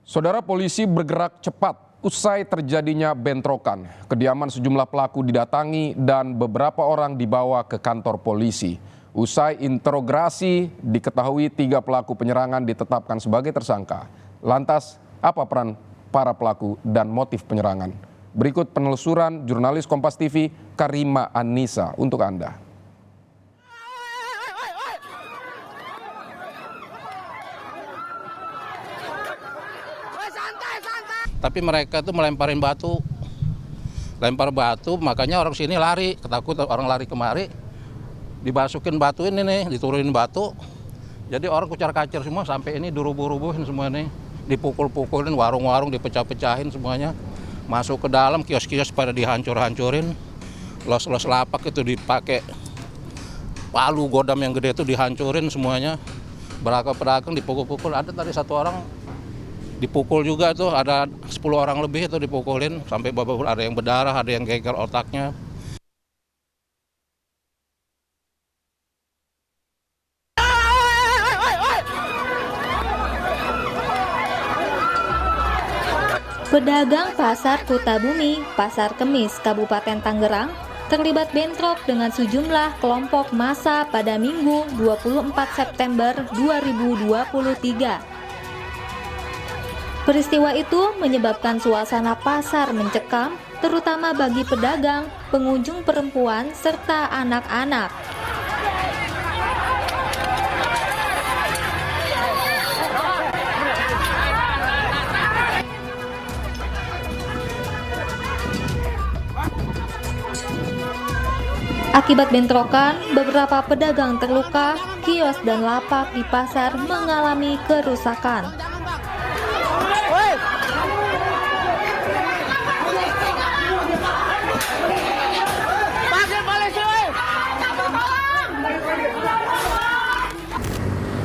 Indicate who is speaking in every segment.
Speaker 1: Saudara, polisi bergerak cepat usai terjadinya bentrokan. Kediaman sejumlah pelaku didatangi dan beberapa orang dibawa ke kantor polisi. Usai interogasi, diketahui 3 pelaku penyerangan ditetapkan sebagai tersangka. Lantas, apa peran para pelaku dan motif penyerangan? Berikut penelusuran jurnalis Kompas TV Karima Anissa untuk Anda.
Speaker 2: Tapi mereka tuh melemparin batu, makanya orang sini lari, ketakutan orang lari kemari, dibasukin batu ini nih, diturunin batu, jadi orang kucar-kacir semua sampai ini dirubuh-rubuhin semua nih, dipukul-pukulin, warung-warung dipecah-pecahin semuanya, masuk ke dalam kios-kios pada dihancur-hancurin, los-los lapak itu dipakai palu godam yang gede itu dihancurin semuanya, pedagang dipukul-pukul, ada tadi 1 orang dipukul juga tuh, ada 10 orang lebih itu dipukulin sampai babak, ada yang berdarah, ada yang geger otaknya.
Speaker 3: Pedagang Pasar Kutabumi, Pasar Kemis, Kabupaten Tangerang terlibat bentrok dengan sejumlah kelompok massa pada Minggu 24 September 2023. Peristiwa itu menyebabkan suasana pasar mencekam, terutama bagi pedagang, pengunjung perempuan, serta anak-anak. Akibat bentrokan, beberapa pedagang terluka, kios dan lapak di pasar mengalami kerusakan.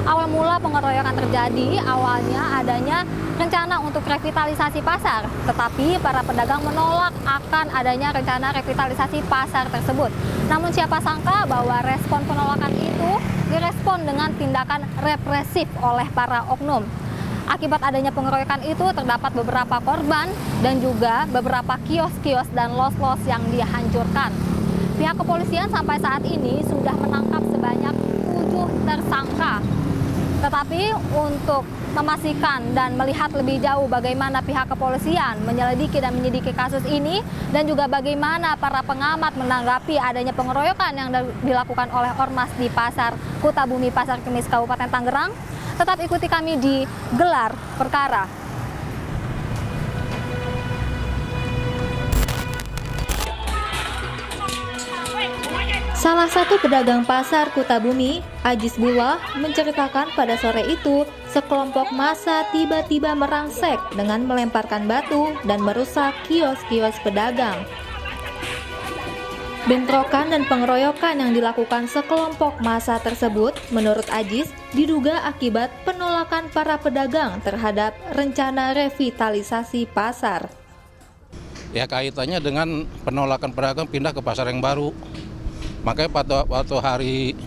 Speaker 4: Awal mula pengeroyokan terjadi, awalnya adanya rencana untuk revitalisasi pasar, tetapi para pedagang menolak akan adanya rencana revitalisasi pasar tersebut. Namun siapa sangka bahwa respon penolakan itu direspon dengan tindakan represif oleh para oknum. Akibat adanya pengeroyokan itu terdapat beberapa korban dan juga beberapa kios-kios dan los-los yang dihancurkan. Pihak kepolisian sampai saat ini sudah menangkap sebanyak 7 tersangka. Tetapi untuk memastikan dan melihat lebih jauh bagaimana pihak kepolisian menyelidiki dan menyidiki kasus ini dan juga bagaimana para pengamat menanggapi adanya pengeroyokan yang dilakukan oleh ormas di Pasar Kutabumi, Pasar Kemis, Kabupaten Tangerang, tetap ikuti kami di Gelar Perkara.
Speaker 3: Salah satu pedagang pasar Kutabumi, Ajizbullah, menceritakan pada sore itu sekelompok massa tiba-tiba merangsek dengan melemparkan batu dan merusak kios-kios pedagang. Bentrokan dan pengeroyokan yang dilakukan sekelompok massa tersebut, menurut Ajiz, diduga akibat penolakan para pedagang terhadap rencana revitalisasi pasar.
Speaker 2: Ya, kaitannya dengan penolakan pedagang pindah ke pasar yang baru. Makanya waktu hari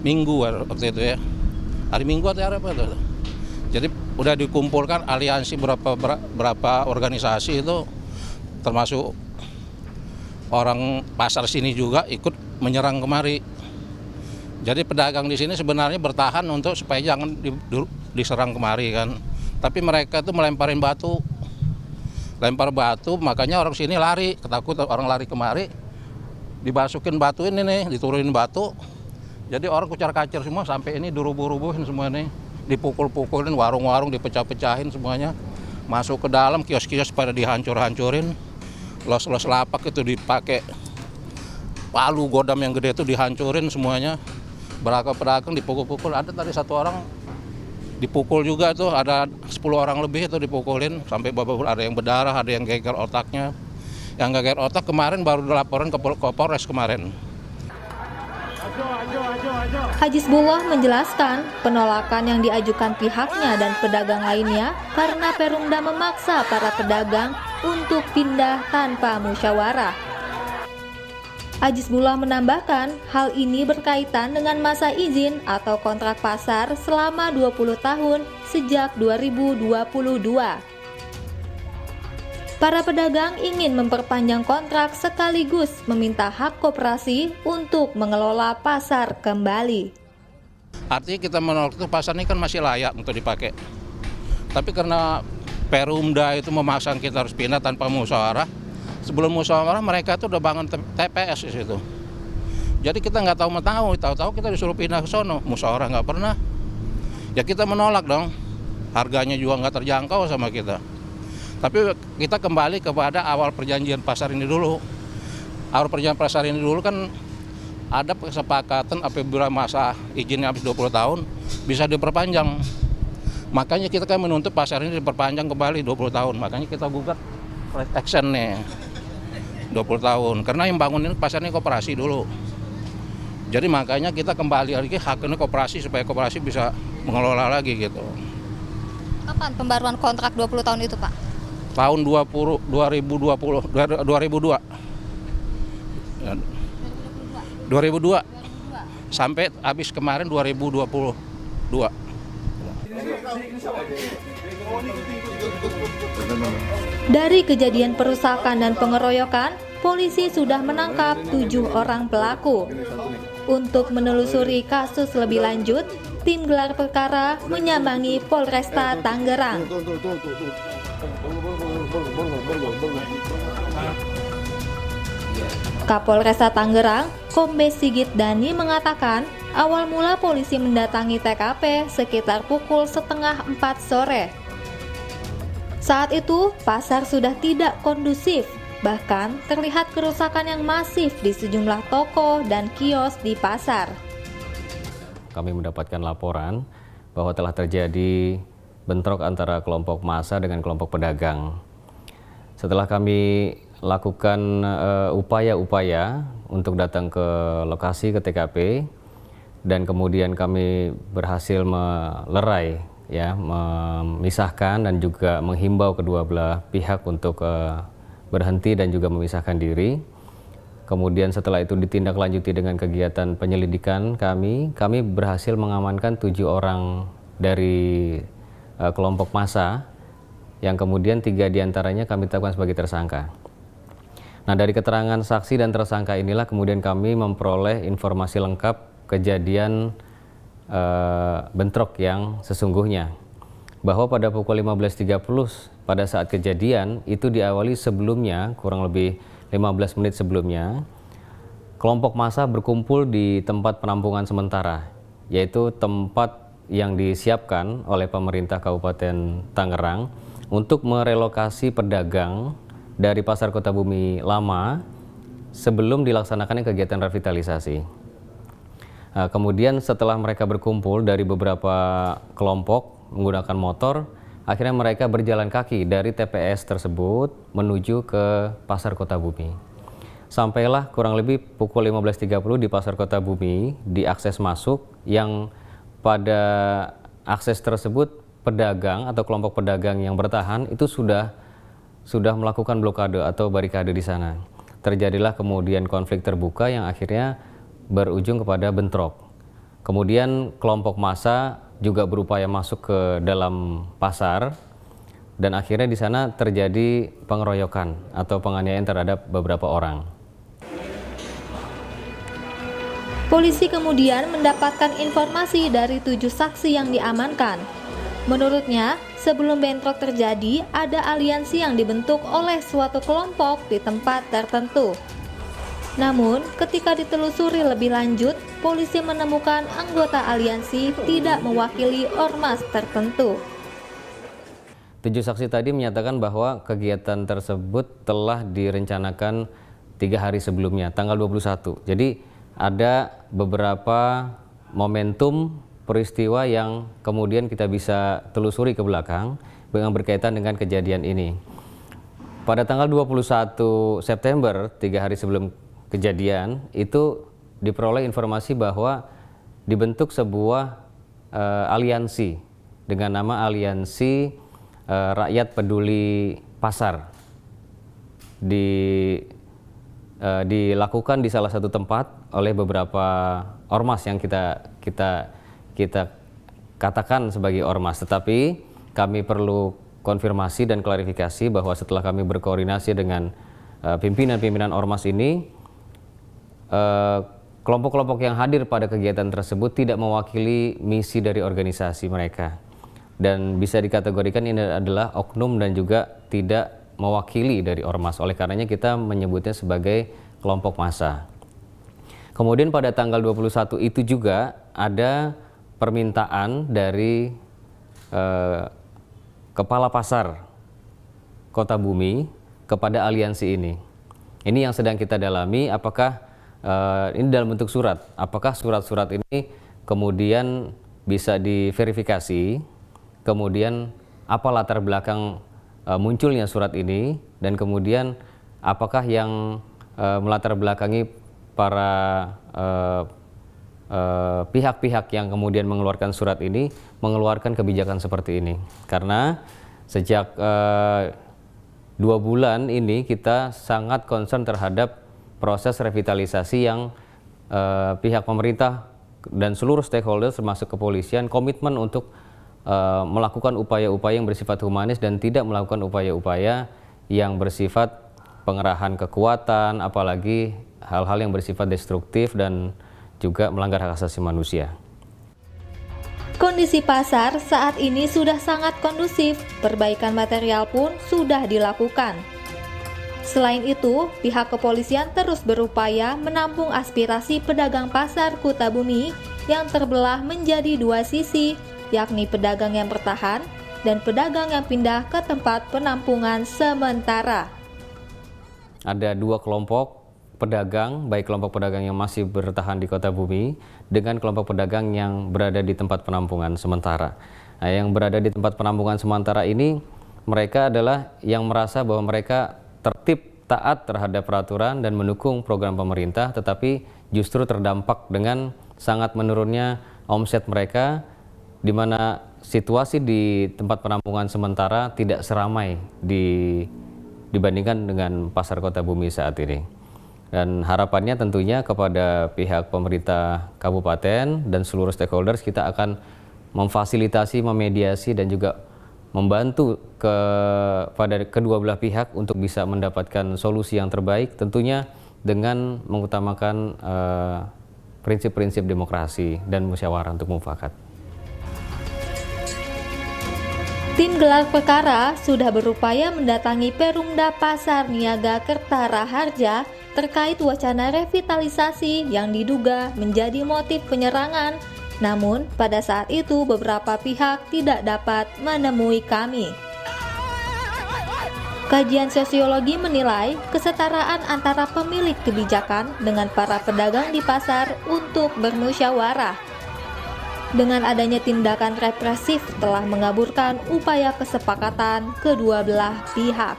Speaker 2: Minggu waktu itu ya, hari Minggu atau hari apa itu? Jadi udah dikumpulkan aliansi berapa organisasi itu, termasuk orang pasar sini juga ikut menyerang kemari. Jadi pedagang di sini sebenarnya bertahan untuk supaya jangan diserang kemari kan. Tapi mereka tuh melemparin batu, makanya orang sini lari, ketakutan orang lari kemari. Dibasukin batu ini nih, diturunin batu, jadi orang kucar-kacir semua sampai ini dirubuh-rubuhin semua nih, dipukul-pukulin, warung-warung dipecah-pecahin semuanya, masuk ke dalam kios-kios pada dihancur-hancurin, los-los lapak itu dipakai palu godam yang gede itu dihancurin semuanya, pedagang dipukul-pukul, ada tadi 1 orang dipukul juga tuh, ada 10 orang lebih itu dipukulin sampai babak, ada yang berdarah, ada yang geger otaknya. Yang geger otak kemarin baru dilaporin ke Polres kemarin.
Speaker 3: Ajizbullah menjelaskan penolakan yang diajukan pihaknya dan pedagang lainnya karena Perumda memaksa para pedagang untuk pindah tanpa musyawarah. Ajis Bullah menambahkan, hal ini berkaitan dengan masa izin atau kontrak pasar selama 20 tahun sejak 2022. Para pedagang ingin memperpanjang kontrak sekaligus meminta hak koperasi untuk mengelola pasar kembali.
Speaker 2: Artinya kita menolak itu pasar ini kan masih layak untuk dipakai. Tapi karena Perumda itu memaksa kita harus pindah tanpa musyawarah. Sebelum musyawarah mereka itu udah bangun TPS di situ. Jadi kita nggak tahu kita disuruh pindah ke sono, musyawarah nggak pernah. Ya kita menolak dong, harganya juga nggak terjangkau sama kita. Tapi kita kembali kepada awal perjanjian pasar ini dulu. Awal perjanjian pasar ini dulu kan ada kesepakatan apabila masa izinnya habis 20 tahun bisa diperpanjang. Makanya kita kan menuntut pasar ini diperpanjang kembali 20 tahun. Makanya kita gugat class action nih 20 tahun. Karena yang bangun ini pasar ini koperasi dulu. Jadi makanya kita kembali lagi haknya koperasi supaya koperasi bisa mengelola lagi gitu.
Speaker 4: Kapan pembaruan kontrak 20 tahun itu, Pak?
Speaker 2: Tahun 2002. 2002 sampai habis kemarin 2022.
Speaker 3: Dari kejadian perusakan dan pengeroyokan, polisi sudah menangkap 7 orang pelaku. Untuk menelusuri kasus lebih lanjut, tim gelar perkara menyambangi Polresta Tangerang. Kapolresta Tangerang, Kombes Sigit Dani mengatakan, awal mula polisi mendatangi TKP sekitar pukul 3:30 sore. Saat itu, pasar sudah tidak kondusif, bahkan terlihat kerusakan yang masif di sejumlah toko dan kios di pasar.
Speaker 5: Kami mendapatkan laporan bahwa telah terjadi bentrok antara kelompok massa dengan kelompok pedagang. Setelah kami lakukan upaya-upaya untuk datang ke lokasi, ke TKP, dan kemudian kami berhasil melerai, memisahkan dan juga menghimbau kedua belah pihak untuk berhenti dan juga memisahkan diri. Kemudian setelah itu ditindaklanjuti dengan kegiatan penyelidikan kami berhasil mengamankan 7 orang dari kelompok massa, yang kemudian 3 diantaranya kami tetapkan sebagai tersangka. Nah, dari keterangan saksi dan tersangka inilah kemudian kami memperoleh informasi lengkap kejadian bentrok yang sesungguhnya. Bahwa pada pukul 15.30 pada saat kejadian itu diawali sebelumnya, kurang lebih 15 menit sebelumnya, kelompok massa berkumpul di tempat penampungan sementara, yaitu tempat yang disiapkan oleh pemerintah Kabupaten Tangerang untuk merelokasi pedagang dari Pasar Kota Bumi Lama sebelum dilaksanakannya kegiatan revitalisasi. Kemudian setelah mereka berkumpul dari beberapa kelompok menggunakan motor, akhirnya mereka berjalan kaki dari TPS tersebut menuju ke Pasar Kota Bumi. Sampailah kurang lebih pukul 15.30 di Pasar Kota Bumi, di akses masuk yang pada akses tersebut pedagang atau kelompok pedagang yang bertahan itu sudah melakukan blokade atau barikade di sana. Terjadilah kemudian konflik terbuka yang akhirnya berujung kepada bentrok. Kemudian kelompok massa juga berupaya masuk ke dalam pasar dan akhirnya di sana terjadi pengeroyokan atau penganiayaan terhadap beberapa orang.
Speaker 3: Polisi kemudian mendapatkan informasi dari 7 saksi yang diamankan. Menurutnya, sebelum bentrok terjadi, ada aliansi yang dibentuk oleh suatu kelompok di tempat tertentu. Namun, ketika ditelusuri lebih lanjut, polisi menemukan anggota aliansi tidak mewakili ormas tertentu.
Speaker 5: 7 saksi tadi menyatakan bahwa kegiatan tersebut telah direncanakan 3 hari sebelumnya, tanggal 21. Jadi ada beberapa momentum peristiwa yang kemudian kita bisa telusuri ke belakang yang berkaitan dengan kejadian ini. Pada tanggal 21 September, 3 hari sebelum kejadian, itu diperoleh informasi bahwa dibentuk sebuah aliansi dengan nama Aliansi Rakyat Peduli Pasar di dilakukan di salah satu tempat oleh beberapa ormas yang kita katakan sebagai ormas, tetapi kami perlu konfirmasi dan klarifikasi bahwa setelah kami berkoordinasi dengan pimpinan-pimpinan ormas ini, kelompok-kelompok yang hadir pada kegiatan tersebut tidak mewakili misi dari organisasi mereka, dan bisa dikategorikan ini adalah oknum dan juga tidak mewakili dari ormas. Oleh karenanya kita menyebutnya sebagai kelompok massa. Kemudian pada tanggal 21 itu juga ada permintaan dari Kepala Pasar Kota Bumi kepada aliansi ini. Ini yang sedang kita dalami, apakah ini dalam bentuk surat, apakah surat-surat ini kemudian bisa diverifikasi, kemudian apa latar belakang munculnya surat ini, dan kemudian apakah yang melatar belakangi para pihak-pihak yang kemudian mengeluarkan surat ini mengeluarkan kebijakan seperti ini. Karena sejak 2 bulan ini kita sangat concern terhadap proses revitalisasi yang pihak pemerintah dan seluruh stakeholder termasuk kepolisian komitmen untuk melakukan upaya-upaya yang bersifat humanis dan tidak melakukan upaya-upaya yang bersifat pengerahan kekuatan, apalagi hal-hal yang bersifat destruktif dan juga melanggar hak asasi manusia.
Speaker 3: Kondisi pasar saat ini sudah sangat kondusif, perbaikan material pun sudah dilakukan. Selain itu, pihak kepolisian terus berupaya menampung aspirasi pedagang pasar Kutabumi yang terbelah menjadi 2 sisi, yakni pedagang yang bertahan dan pedagang yang pindah ke tempat penampungan sementara.
Speaker 5: Ada 2 kelompok pedagang, baik kelompok pedagang yang masih bertahan di Kota Bumi dengan kelompok pedagang yang berada di tempat penampungan sementara. Nah, yang berada di tempat penampungan sementara ini, mereka adalah yang merasa bahwa mereka tertib, taat terhadap peraturan dan mendukung program pemerintah, tetapi justru terdampak dengan sangat menurunnya omset mereka, di mana situasi di tempat penampungan sementara tidak seramai dibandingkan dengan pasar Kota Bumi saat ini. Dan harapannya tentunya kepada pihak pemerintah kabupaten dan seluruh stakeholders, kita akan memfasilitasi, memediasi dan juga membantu kepada kedua belah pihak untuk bisa mendapatkan solusi yang terbaik, tentunya dengan mengutamakan prinsip-prinsip demokrasi dan musyawarah untuk mufakat.
Speaker 3: Tim gelar perkara sudah berupaya mendatangi Perumda Pasar Niaga Kertaraharja terkait wacana revitalisasi yang diduga menjadi motif penyerangan. Namun, pada saat itu beberapa pihak tidak dapat menemui kami. Kajian sosiologi menilai kesetaraan antara pemilik kebijakan dengan para pedagang di pasar untuk bermusyawarah. Dengan adanya tindakan represif telah mengaburkan upaya kesepakatan kedua belah pihak.